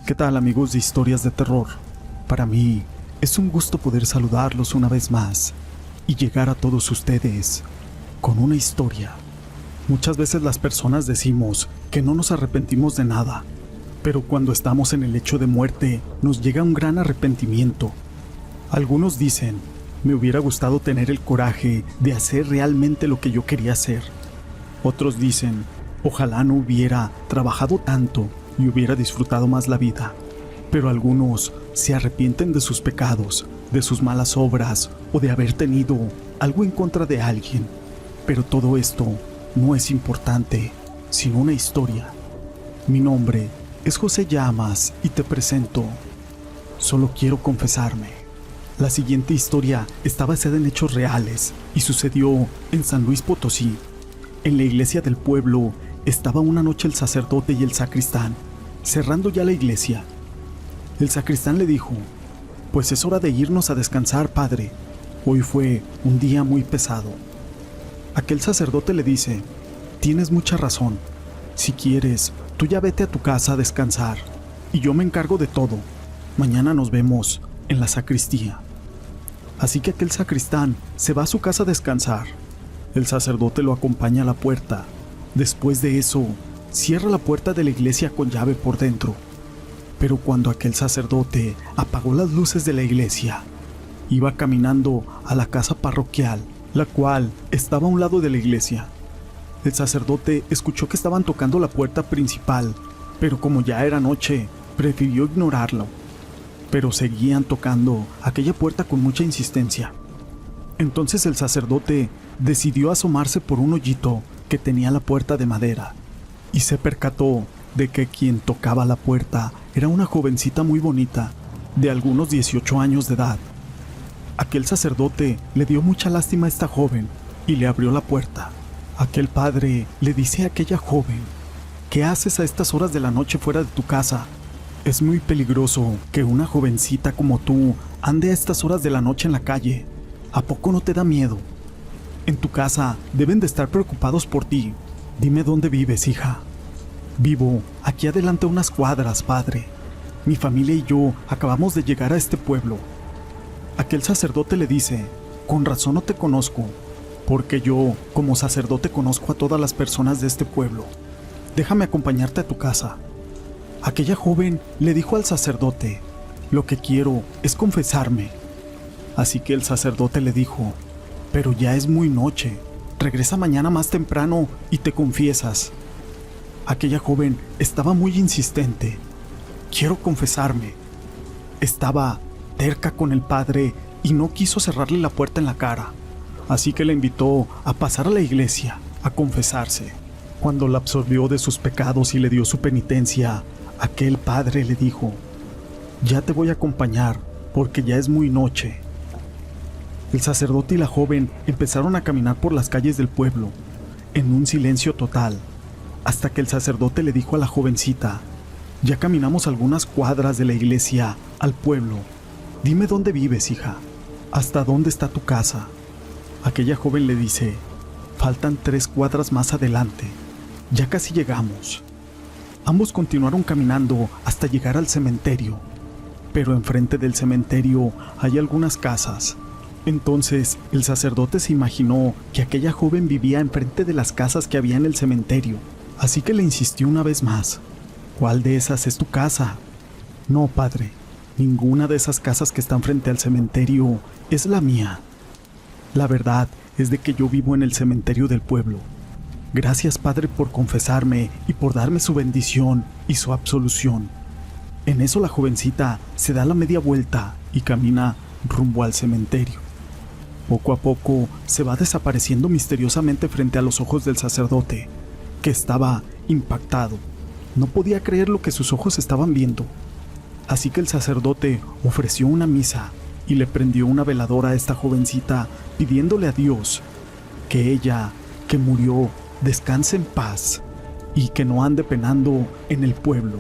¿Qué tal, amigos de Historias de Terror? Para mí es un gusto poder saludarlos una vez más y llegar a todos ustedes con una historia. Muchas veces las personas decimos que no nos arrepentimos de nada, pero cuando estamos en el lecho de muerte nos llega un gran arrepentimiento. Algunos dicen, me hubiera gustado tener el coraje de hacer realmente lo que yo quería hacer. Otros dicen, ojalá no hubiera trabajado tanto y hubiera disfrutado más la vida. Pero algunos se arrepienten de sus pecados, de sus malas obras o de haber tenido algo en contra de alguien. Pero todo esto no es importante, sino una historia. Mi nombre es José Llamas y te presento Solo quiero confesarme. La siguiente historia está basada en hechos reales y sucedió en San Luis Potosí. En la iglesia del pueblo estaba una noche el sacerdote y el sacristán, cerrando ya la iglesia. El sacristán le dijo, pues es hora de irnos a descansar, padre. Hoy fue un día muy pesado. Aquel sacerdote le dice, tienes mucha razón. Si quieres, tú ya vete a tu casa a descansar, y yo me encargo de todo. Mañana nos vemos en la sacristía. Así que aquel sacristán se va a su casa a descansar. El sacerdote lo acompaña a la puerta. Después de eso, cierra la puerta de la iglesia con llave por dentro. Pero cuando aquel sacerdote apagó las luces de la iglesia, iba caminando a la casa parroquial, la cual estaba a un lado de la iglesia. El sacerdote escuchó que estaban tocando la puerta principal, pero como ya era noche, prefirió ignorarlo. Pero seguían tocando aquella puerta con mucha insistencia. Entonces el sacerdote decidió asomarse por un hoyito que tenía la puerta de madera, y se percató de que quien tocaba la puerta era una jovencita muy bonita, de algunos 18 años de edad. Aquel sacerdote le dio mucha lástima a esta joven y le abrió la puerta. Aquel padre le dice a aquella joven, ¿qué haces a estas horas de la noche fuera de tu casa? Es muy peligroso que una jovencita como tú ande a estas horas de la noche en la calle. ¿A poco no te da miedo? En tu casa deben de estar preocupados por ti. Dime dónde vives, hija. Vivo aquí adelante unas cuadras, padre. Mi familia y yo acabamos de llegar a este pueblo. Aquel sacerdote le dice, con razón no te conozco, porque yo, como sacerdote, conozco a todas las personas de este pueblo. Déjame acompañarte a tu casa. Aquella joven le dijo al sacerdote, lo que quiero es confesarme. Así que el sacerdote le dijo, pero ya es muy noche, regresa mañana más temprano y te confiesas. Aquella joven estaba muy insistente. Quiero confesarme. Estaba terca con el padre y no quiso cerrarle la puerta en la cara. Así que le invitó a pasar a la iglesia, a confesarse. Cuando la absolvió de sus pecados y le dio su penitencia, aquel padre le dijo, ya te voy a acompañar porque ya es muy noche. El sacerdote y la joven empezaron a caminar por las calles del pueblo, en un silencio total, hasta que el sacerdote le dijo a la jovencita, ya caminamos algunas cuadras de la iglesia al pueblo. Dime dónde vives, hija. ¿Hasta dónde está tu casa? Aquella joven le dice, faltan 3 cuadras más adelante. Ya casi llegamos. Ambos continuaron caminando hasta llegar al cementerio, pero enfrente del cementerio hay algunas casas. Entonces el sacerdote se imaginó que aquella joven vivía enfrente de las casas que había en el cementerio, así que le insistió una vez más. ¿Cuál de esas es tu casa? No, padre, ninguna de esas casas que están frente al cementerio es la mía. La verdad es de que yo vivo en el cementerio del pueblo. Gracias, padre, por confesarme y por darme su bendición y su absolución. En eso la jovencita se da la media vuelta y camina rumbo al cementerio. Poco a poco se va desapareciendo misteriosamente frente a los ojos del sacerdote, que estaba impactado. No podía creer lo que sus ojos estaban viendo. Así que el sacerdote ofreció una misa y le prendió una veladora a esta jovencita, pidiéndole a Dios que ella, que murió, descanse en paz y que no ande penando en el pueblo.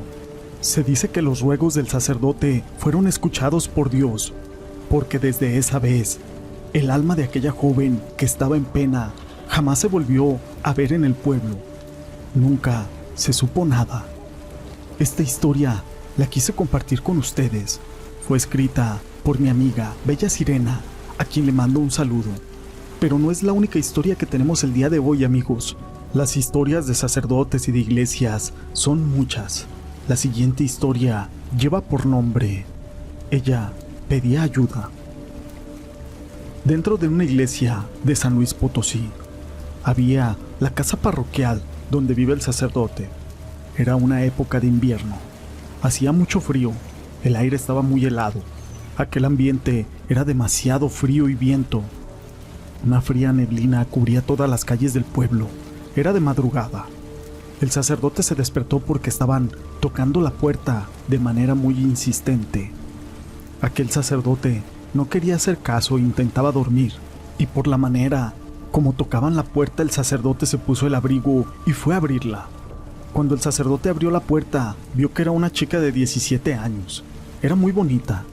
Se dice que los ruegos del sacerdote fueron escuchados por Dios, porque desde esa vez el alma de aquella joven que estaba en pena jamás se volvió a ver en el pueblo. Nunca se supo nada. Esta historia la quise compartir con ustedes. Fue escrita por mi amiga Bella Sirena, a quien le mando un saludo. Pero no es la única historia que tenemos el día de hoy, amigos. Las historias de sacerdotes y de iglesias son muchas. La siguiente historia lleva por nombre Ella pedía ayuda. Dentro de una iglesia de San Luis Potosí había la casa parroquial donde vive el sacerdote. Era una época de invierno. Hacía mucho frío, el aire estaba muy helado. Aquel ambiente era demasiado frío y viento. Una fría neblina cubría todas las calles del pueblo. Era de madrugada. El sacerdote se despertó porque estaban tocando la puerta de manera muy insistente. Aquel sacerdote no quería hacer caso e intentaba dormir, y por la manera como tocaban la puerta, el sacerdote se puso el abrigo y fue a abrirla. Cuando el sacerdote abrió la puerta, vio que era una chica de 17 años. Era muy bonita.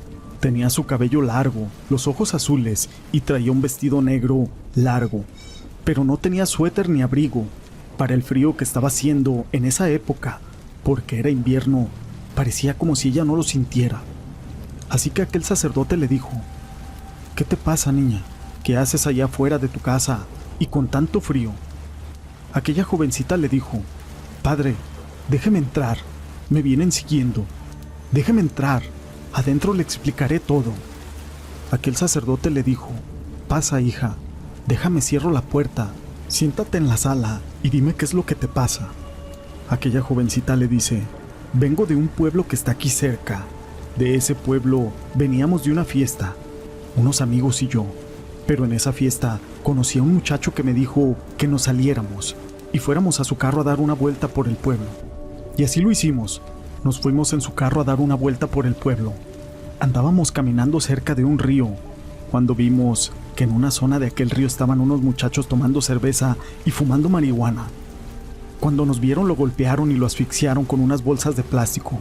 Tenía su cabello largo, los ojos azules y traía un vestido negro largo. Pero no tenía suéter ni abrigo. Para el frío que estaba haciendo en esa época, porque era invierno, parecía como si ella no lo sintiera. Así que aquel sacerdote le dijo: ¿Qué te pasa, niña? ¿Qué haces allá afuera de tu casa y con tanto frío? Aquella jovencita le dijo: Padre, déjeme entrar, me vienen siguiendo. Déjeme entrar, adentro le explicaré todo. Aquel sacerdote le dijo: Pasa, hija, déjame cierro la puerta, siéntate en la sala y dime qué es lo que te pasa. Aquella jovencita le dice: Vengo de un pueblo que está aquí cerca. De ese pueblo veníamos de una fiesta, unos amigos y yo. Pero en esa fiesta conocí a un muchacho que me dijo que nos saliéramos y fuéramos a su carro a dar una vuelta por el pueblo. Y así lo hicimos. Nos fuimos en su carro a dar una vuelta por el pueblo. Andábamos caminando cerca de un río cuando vimos que en una zona de aquel río estaban unos muchachos tomando cerveza y fumando marihuana. Cuando nos vieron lo golpearon y lo asfixiaron con unas bolsas de plástico.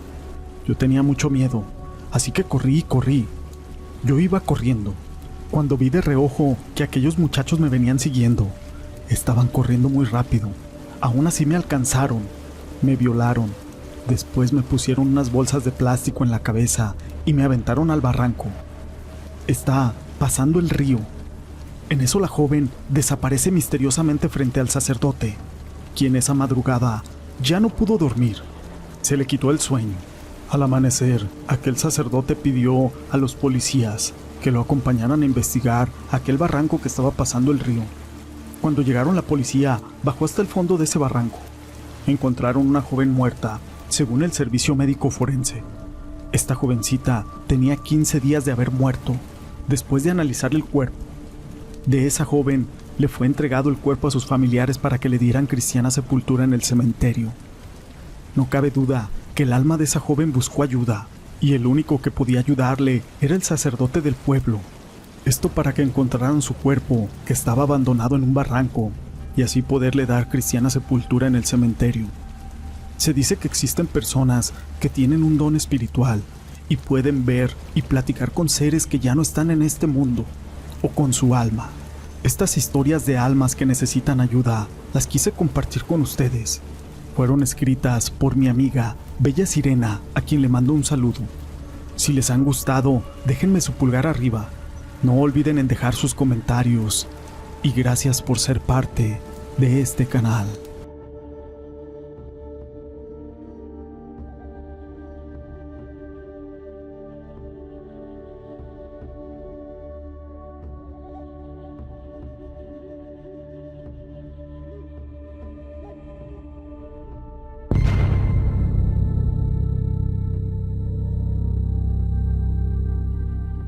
Yo tenía mucho miedo, así que corrí y corrí. Yo iba corriendo, cuando vi de reojo que aquellos muchachos me venían siguiendo. Estaban corriendo muy rápido. Aún así me alcanzaron, me violaron. Después me pusieron unas bolsas de plástico en la cabeza y me aventaron al barranco. Está pasando el río. En eso la joven desaparece misteriosamente frente al sacerdote, quien esa madrugada ya no pudo dormir. Se le quitó el sueño. Al amanecer, aquel sacerdote pidió a los policías que lo acompañaran a investigar aquel barranco que estaba pasando el río. Cuando llegaron, la policía bajó hasta el fondo de ese barranco. Encontraron una joven muerta, según el servicio médico forense. Esta jovencita tenía 15 días de haber muerto. Después de analizar el cuerpo de esa joven, le fue entregado el cuerpo a sus familiares para que le dieran cristiana sepultura en el cementerio. No cabe duda que el alma de esa joven buscó ayuda, y el único que podía ayudarle era el sacerdote del pueblo. Esto para que encontraran su cuerpo, que estaba abandonado en un barranco, y así poderle dar cristiana sepultura en el cementerio. Se dice que existen personas que tienen un don espiritual y pueden ver y platicar con seres que ya no están en este mundo, o con su alma. Estas historias de almas que necesitan ayuda las quise compartir con ustedes. Fueron escritas por mi amiga Bella Sirena, a quien le mando un saludo. Si les han gustado, déjenme su pulgar arriba. No olviden en dejar sus comentarios. Y gracias por ser parte de este canal.